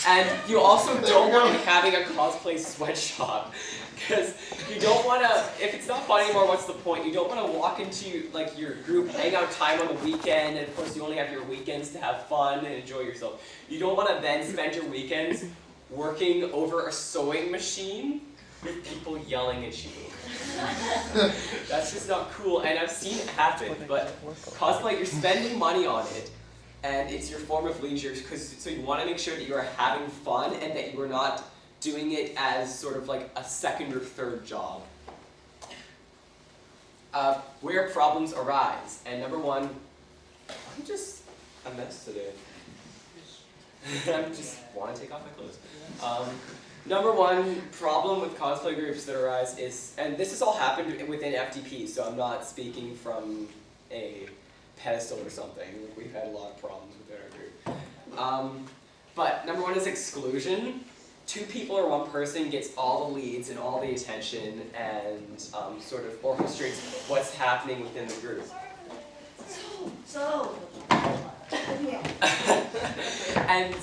And you also don't want to be having a cosplay sweatshop. Because you don't want to, if it's not fun anymore, what's the point? You don't want to walk into like your group hangout time on the weekend, and of course you only have your weekends to have fun and enjoy yourself. You don't want to then spend your weekends working over a sewing machine with people yelling at you. That's just not cool, and I've seen it happen, but cosplay, you're spending money on it, and it's your form of leisure, so you want to make sure that you are having fun and that you are not doing it as sort of like a second or third job. Where problems arise, and number one, I'm just a mess today. I just want to take off my clothes. Number one problem with cosplay groups that arise is, and this has all happened within FDP, so I'm not speaking from a pedestal or something. We've had a lot of problems within our group. But number one is exclusion. Two people or one person gets all the leads and all the attention and sort of orchestrates what's happening within the group. And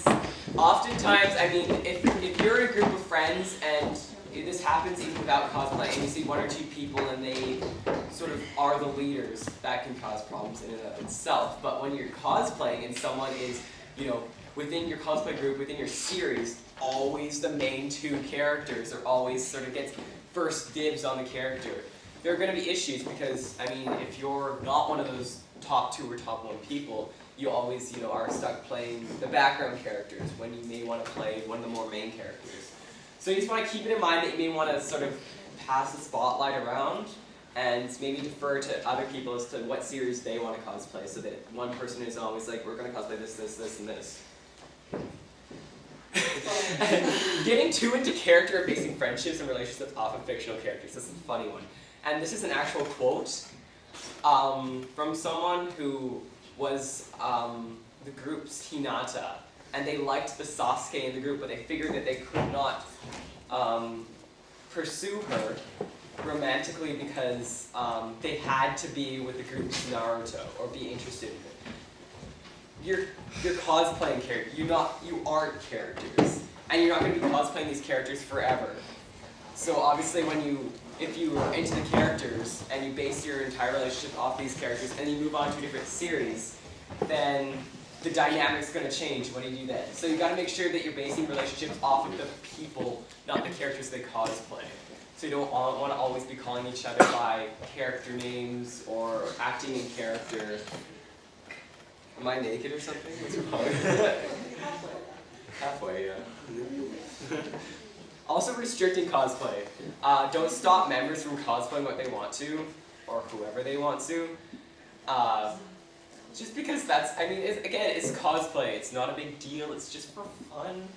oftentimes, I mean, if you're in a group of friends and this happens even without cosplay, and you see one or two people and they sort of are the leaders, that can cause problems in and of itself. But when you're cosplaying and someone is, you know, within your cosplay group, within your series, always the main two characters or always sort of gets first dibs on the character, there are going to be issues because, I mean, if you're not one of those top two or top one people, you always, you know, are stuck playing the background characters when you may want to play one of the more main characters. So you just want to keep it in mind that you may want to sort of pass the spotlight around and maybe defer to other people as to what series they want to cosplay, so that one person is always like, we're going to cosplay this, this, this, and this. Getting too into character and basing friendships and relationships off of fictional characters. This is a funny one. And this is an actual quote from someone who was the group's Hinata. And they liked the Sasuke in the group, but they figured that they could not pursue her romantically because they had to be with the group's Naruto or be interested in her. You're cosplaying characters. You aren't characters, and you're not going to be cosplaying these characters forever. So obviously, if you are into the characters and you base your entire relationship off these characters, and you move on to a different series, then the dynamic's going to change when you do that. So you got to make sure that you're basing relationships off of the people, not the characters they cosplay. So you don't want to always be calling each other by character names or acting in character. Am I naked or something? What's wrong? Halfway, yeah. Also restricting cosplay. Don't stop members from cosplaying what they want to, or whoever they want to. Just because that's, I mean, it's cosplay. It's not a big deal. It's just for fun.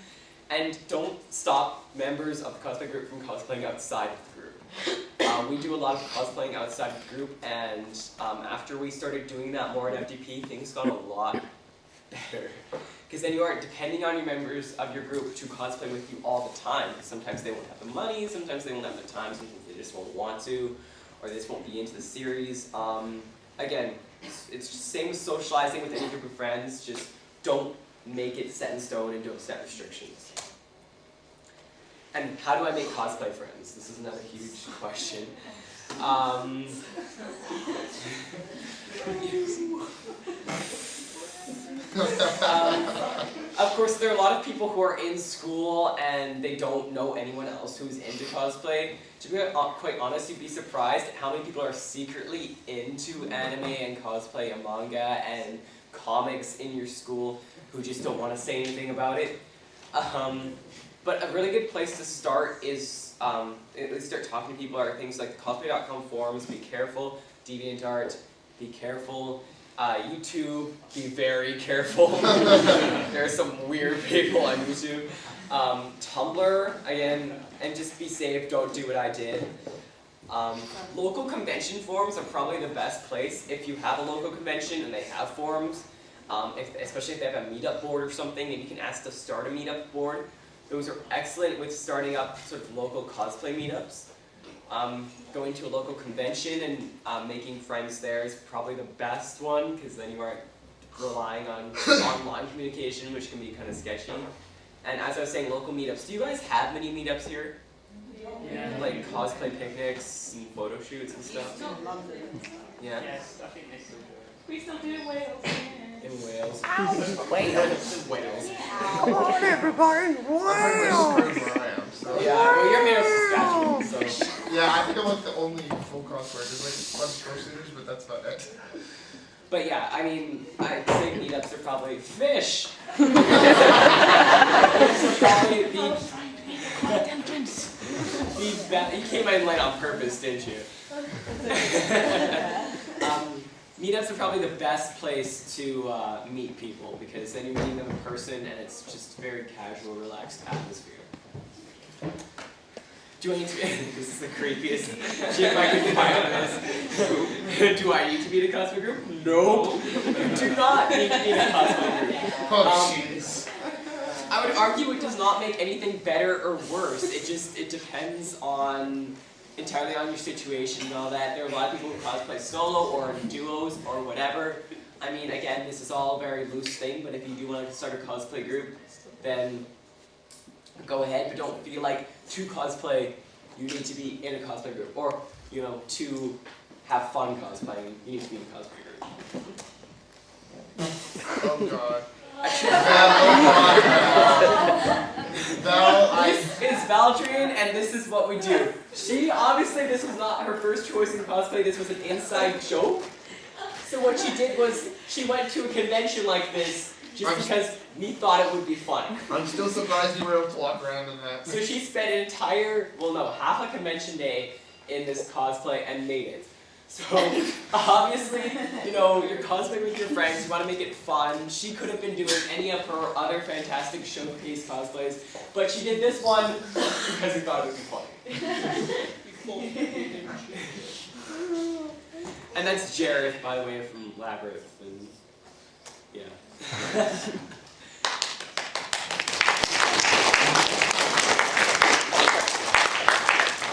And don't stop members of the cosplay group from cosplaying outside of the group. We do a lot of cosplaying outside of the group, and after we started doing that more at FDP, things got a lot better. Because then you aren't depending on your members of your group to cosplay with you all the time. Sometimes they won't have the money, sometimes they won't have the time, sometimes they just won't want to, or they just won't be into the series. Again, it's just same with socializing with any group of friends, just don't make it set in stone and don't set restrictions. And how do I make cosplay friends? This is another huge question. Of course, there are a lot of people who are in school and they don't know anyone else who's into cosplay. To be quite honest, you'd be surprised at how many people are secretly into anime and cosplay and manga and comics in your school who just don't want to say anything about it. But a really good place to start is, at least start talking to people, are things like the cosplay.com forums, be careful, DeviantArt, be careful, YouTube, be very careful. There are some weird people on YouTube. Tumblr, again, and just be safe, don't do what I did. Local convention forums are probably the best place if you have a local convention and they have forums. Especially if they have a meetup board or something, maybe you can ask to start a meetup board. Those are excellent with starting up sort of local cosplay meetups. Going to a local convention and making friends there is probably the best one, because then you aren't relying on online communication, which can be kind of sketchy. And as I was saying, local meetups. Do you guys have many meetups here? Yeah. Like cosplay picnics and photo shoots and stuff? Yeah? Yes, I think they still do it. We still do Wales. In Wales. Wales. Wales. Come on, everybody, Wales! Yeah, well, you're made of Saskatchewan, so. Yeah, I think I'm like the only full cosplayer. There's like a bunch of pro suiters, but that's about it. But yeah, I mean, I'd say meetups are probably fish. Probably you came in late on purpose, didn't you? Meetups are probably the best place to meet people because then you're meeting them in person and it's just a very casual, relaxed atmosphere. Do I need to be, this is the creepiest shit I can find on this. Do I need to be in a cosplay group? Nope. You do not need to be in a cosplay group. Oh, jeez. I would argue it does not make anything better or worse. It depends entirely on your situation and all that. There are a lot of people who cosplay solo or in duos or whatever. I mean, again, this is all a very loose thing, but if you do want to start a cosplay group, then go ahead, but don't feel like to cosplay, you need to be in a cosplay group. Or, you know, to have fun cosplaying, you need to be in a cosplay group. Oh, God. This is Valdrian, and this is what we do. Obviously, this was not her first choice in cosplay, this was an inside joke. So what she did was, she went to a convention like this, just because we thought it would be fun. I'm still surprised you were able to walk around in that. So she spent an entire, half a convention day in this cosplay and made it. So, obviously, you know, you're cosplaying with your friends, you want to make it fun. She could have been doing any of her other fantastic showcase cosplays, but she did this one because we thought it would be funny. And that's Jareth, by the way, from Labyrinth, and yeah.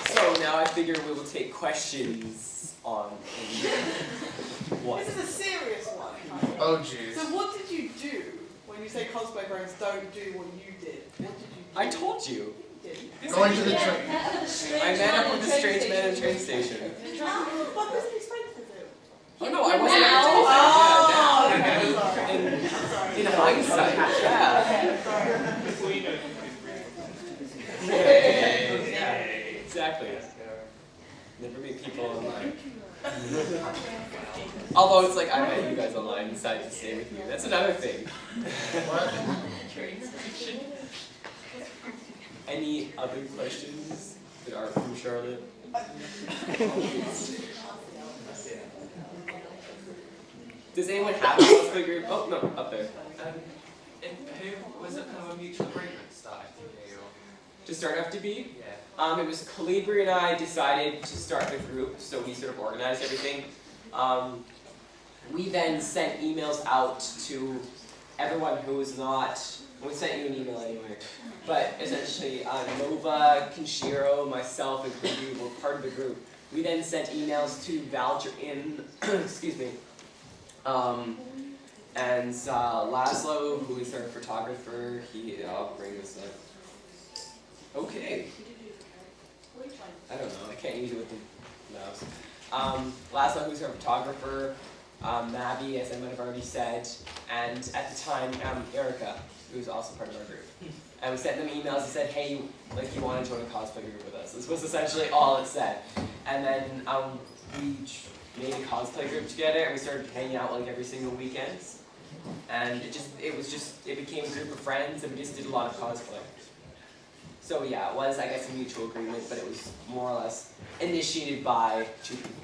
So now I figure we will take questions on what? This is a serious one. Oh, jeez. So what did you do when you say cosplay friends don't do what you did? What did you do? I told you. You did. Going to the train. I met up with the strange man at the train station. What was he supposed to do? Oh no, I wasn't at the train station. In hindsight, yeah. Exactly. Never meet people online. Although it's like I met you guys online and decided to stay with you. That's another thing. What? Any other questions that are from Charlotte? Does anyone have a cosplay group? Oh no, up there. And who was it kind of a mutual agreement starting to do? To start FTB? Yeah. It was Calibri and I decided to start the group, so we sort of organized everything. We then sent emails out to everyone who was not, we sent you an email anyway, but essentially Nova, Kinshiro, myself, and Calibri were part of the group. We then sent emails to Valdrian, excuse me, and Laszlo, who is our photographer, I'll bring this up. Okay. I don't know, I can't use it with the mouse. Laszlo, who's our photographer, Mavi, as I might have already said, and at the time, Erica, who's also part of our group. And we sent them emails and said, hey, you want to join a cosplay group with us. This was essentially all it said. And then we made a cosplay group together, and we started hanging out every single weekend. And it became a group of friends, and we just did a lot of cosplay. So yeah, it was, I guess, a mutual agreement, but it was more or less initiated by two people.